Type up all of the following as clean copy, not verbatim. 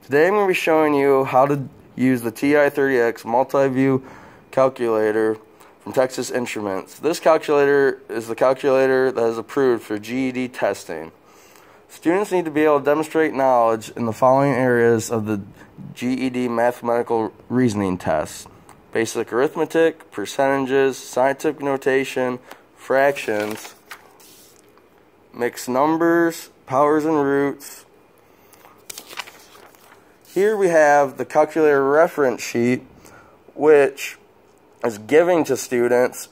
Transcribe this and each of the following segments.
Today I'm going to be showing you how to use the TI-30X Multi-View Calculator from Texas Instruments. This calculator is the calculator that is approved for GED testing. Students need to be able to demonstrate knowledge in the following areas of the GED Mathematical Reasoning test: basic arithmetic, percentages, scientific notation, fractions, mixed numbers, powers and roots. Here we have the calculator reference sheet, which is given to students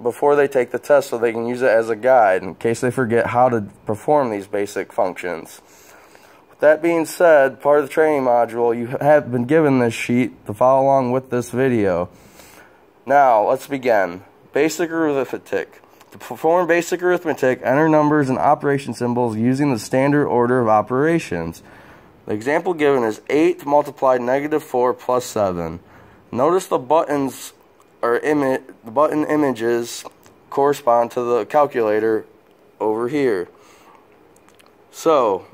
before they take the test, so they can use it as a guide in case they forget how to perform these basic functions. With that being said, part of the training module, you have been given this sheet to follow along with this video. Now, let's begin. Basic arithmetic. To perform basic arithmetic, enter numbers and operation symbols using the standard order of operations. The example given is 8 multiplied -4 plus 7. Notice the buttons the button images correspond to the calculator over here. So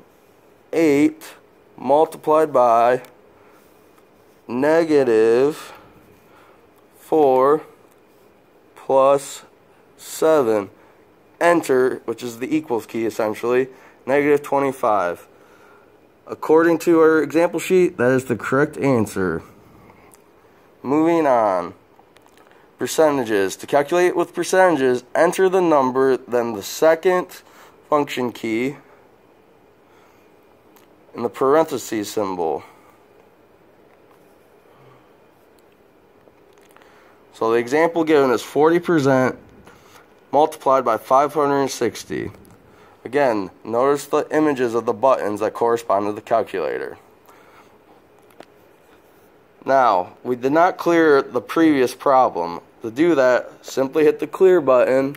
8 multiplied by -4 plus 7. Enter, which is the equals key essentially, -25. According to our example sheet, that is the correct answer. Moving on. Percentages. To calculate with percentages, enter the number, then the second function key, and the parentheses symbol. So the example given is 40% multiplied by 560. Again, notice the images of the buttons that correspond to the calculator. Now, we did not clear the previous problem. To do that, simply hit the clear button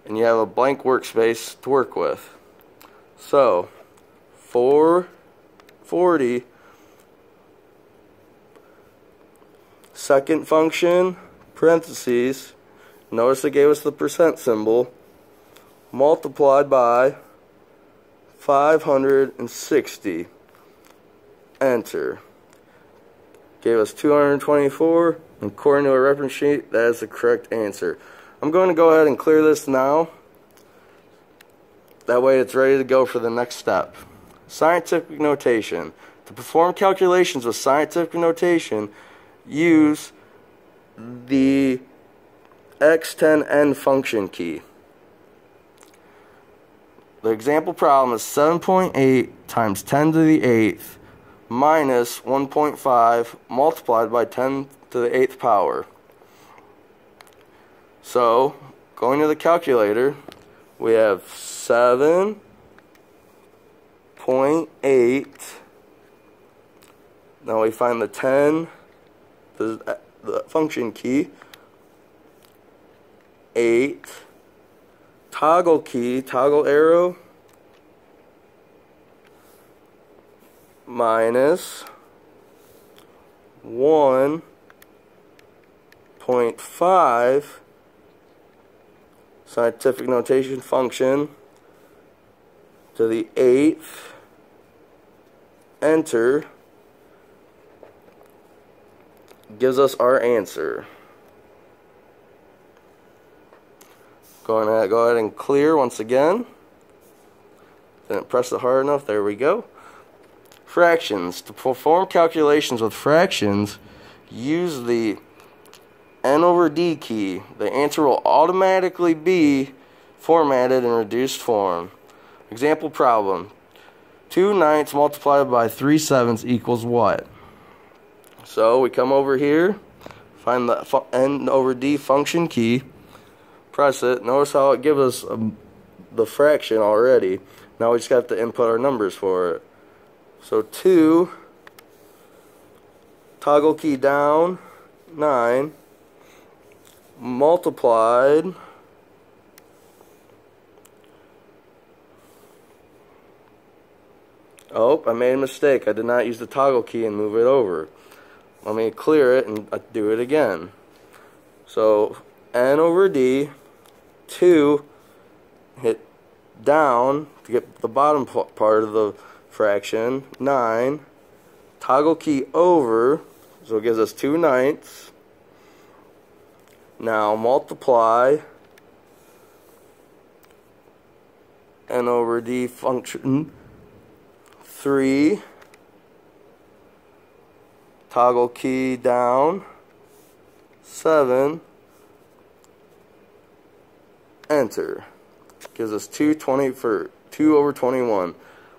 and you have a blank workspace to work with. So, 440, second function, parentheses, notice it gave us the percent symbol, multiplied by 560. Enter. Gave us 224, and according to a reference sheet, that is the correct answer. I'm going to go ahead and clear this now. That way it's ready to go for the next step. Scientific notation. To perform calculations with scientific notation, use the x10n function key. The example problem is 7.8 times 10 to the 8th minus 1.5 multiplied by 10 to the 8th power. So, going to the calculator, we have 7.8. Now we find the 10, the function key, 8, toggle key, toggle arrow, minus 1.5 scientific notation function to the 8th. Enter. Gives us our answer. Go ahead and clear once again. Didn't press it hard enough. There we go. Fractions. To perform calculations with fractions, use the N/D key. The answer will automatically be formatted in reduced form. Example problem. 2/9 multiplied by 3/7 equals what? So we come over here, find the N/D function key, press it. Notice how it gives us the fraction already. Now we just have to input our numbers for it. So 2, toggle key down, 9, multiplied oh, I made a mistake. I did not use the toggle key and move it over. Let me clear it and do it again. So N/D, 2, hit down to get the bottom part of the fraction, 9, toggle key over, so it gives us 2/9. Now multiply n over d function 3, toggle key down 7, enter. Gives us 2/21,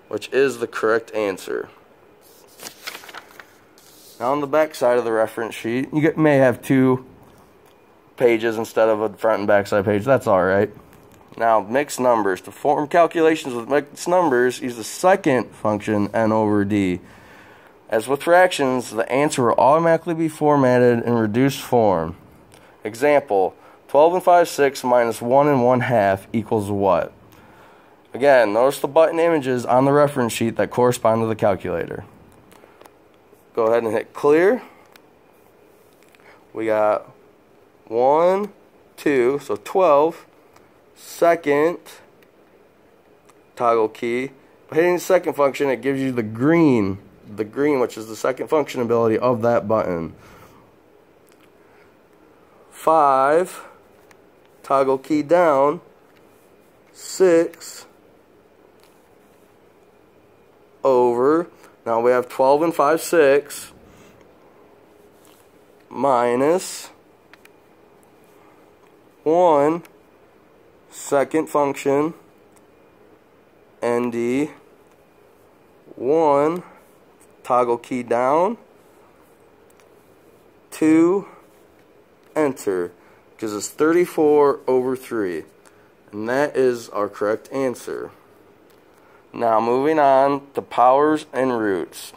which is the correct answer. Now on the back side of the reference sheet, you may have 2 pages instead of a front and back side page. That's alright. Now mixed numbers. To perform calculations with mixed numbers, use the second function n over d. As with fractions, the answer will automatically be formatted in reduced form. Example, 12 5/6 minus 1 1/2 equals what? Again, notice the button images on the reference sheet that correspond to the calculator. Go ahead and hit clear. We got 1, 2, so 12. Second, toggle key. By hitting the second function, it gives you the green, which is the second function ability of that button. 5, toggle key down. 6, over. Now we have 12 5/6 minus 1, second function, nd, 1, toggle key down, 2, enter. Gives us 34/3. And that is our correct answer. Now moving on to powers and roots.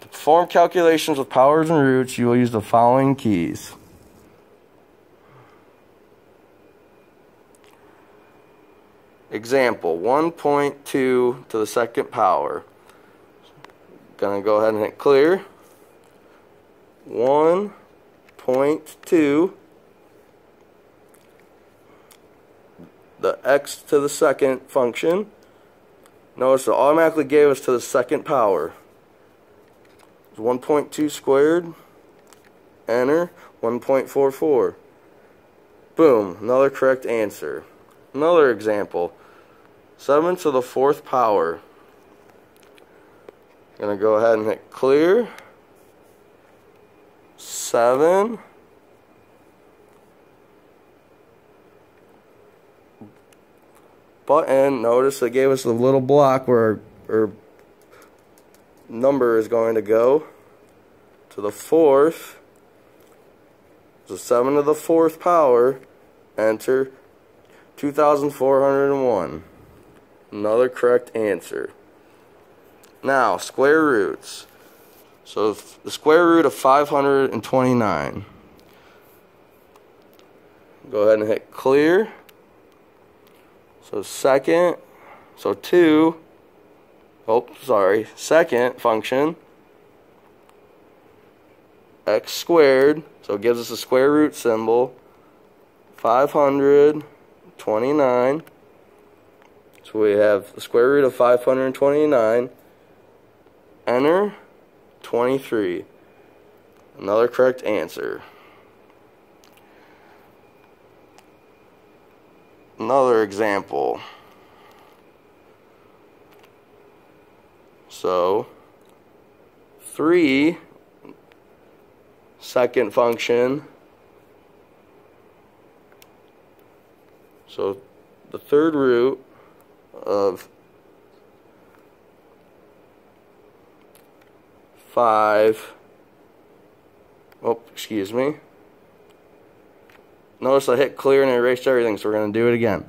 To perform calculations with powers and roots, you will use the following keys. Example, 1.2 to the second power. Gonna go ahead and hit clear. 1.2, the x to the second function. Notice it automatically gave us to the second power. 1.2 squared, enter, 1.44. Boom, another correct answer. Another example, 7 to the 4th power. Gonna go ahead and hit clear. 7, button, notice they gave us a little block where our number is going to go to the 4th. So 7 to the 4th power, enter, 2,401. Another correct answer. Now, square roots. So the square root of 529. Go ahead and hit clear. So second, so 2, second function, x squared, so it gives us a square root symbol, 529, so we have the square root of 529, enter, 23, another correct answer. Another example. So 3, second function. So the third root of 5. Oh, excuse me. Notice I hit clear and it erased everything, so we're going to do it again.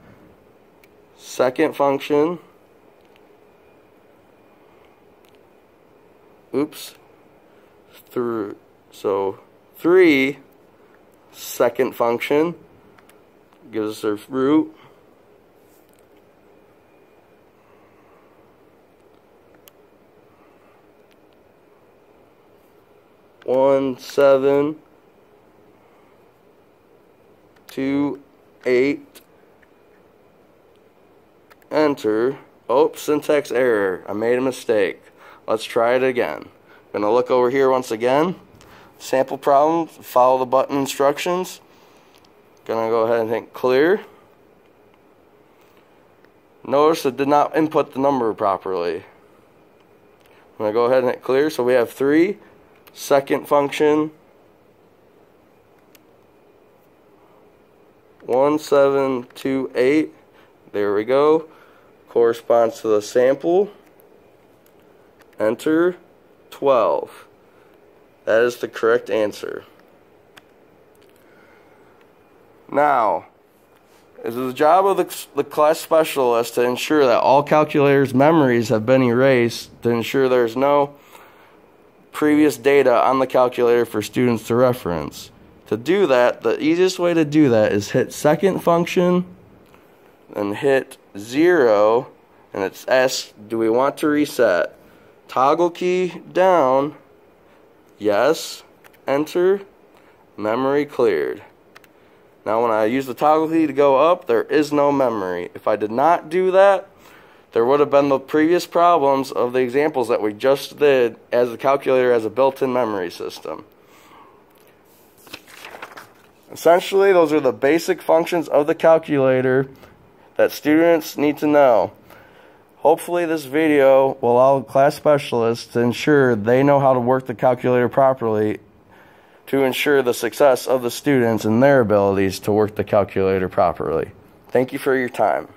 Second function. Oops. So 3, second function, gives us our root. One, 7, 2, 8, enter. Oh, syntax error. I made a mistake. Let's try it again. I'm going to look over here once again. Sample problem, follow the button instructions. Going to go ahead and hit clear. Notice it did not input the number properly. I'm going to go ahead and hit clear. So we have 3, second function, 1728. There we go. Corresponds to the sample. Enter 12. That is the correct answer. Now, it is the job of the class specialist to ensure that all calculators' memories have been erased, to ensure there's no previous data on the calculator for students to reference. To do that, the easiest way to do that is hit second function and hit 0, and it's asked, do we want to reset? Toggle key down, yes, enter, memory cleared. Now when I use the toggle key to go up, there is no memory. If I did not do that, there would have been the previous problems of the examples that we just did, as the calculator has a built-in memory system. Essentially, those are the basic functions of the calculator that students need to know. Hopefully this video will allow class specialists to ensure they know how to work the calculator properly, to ensure the success of the students and their abilities to work the calculator properly. Thank you for your time.